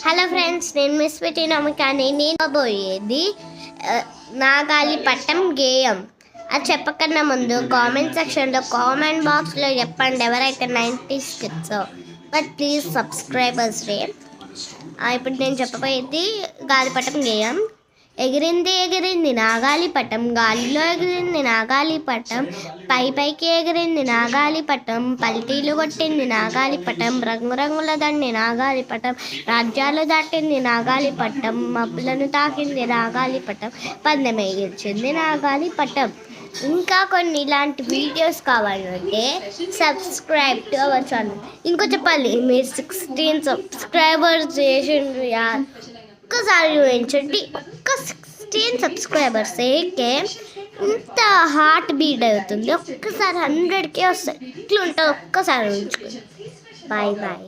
Hello friends, నేను miss పెట్టినమ్మకాని నేను పోయేది నాగాలిపట్టం గేయం. అది చెప్పకన్నా ముందు కామెంట్ సెక్షన్లో కామెంట్ బాక్స్లో చెప్పండి ఎవరైతే 90s kids. But please subscribers రే. ఇప్పుడు నేను చెప్పబోయేది గాలిపటం గేయం. ఎగిరింది ఎగిరింది నాగాలిపటం, గాలిలో ఎగిరింది నాగాలిపటం, పైకి ఎగిరింది నాగాలిపటం, పల్టీలు కొట్టింది నాగాలిపటం, రంగురంగుల దండి నాగాలిపటం, రాజ్యాలు దాటింది నాగాలిపటం, మబ్బులను తాకింది నాగాలిపటం, పందెం ఎగిర్చింది నాగాలిపటం. ఇంకా కొన్ని ఇలాంటి వీడియోస్ కావాలంటే సబ్స్క్రైబ్ టు అవర్ ఛానల్. ఇంకో చెప్పాలి, మీరు 16 సబ్స్క్రైబర్స్ చేసిండ్రు యార్, ఒక్కసారి చూపించండి. ఒక్క 16 సబ్స్క్రైబర్స్ ఏకే ఇంత హార్ట్ బీట్ అవుతుంది. ఒక్కసారి 100K వస్తాయి. ఇట్లా ఉంటుంది. ఒక్కసారి ఉంచుకోండి. Bye bye.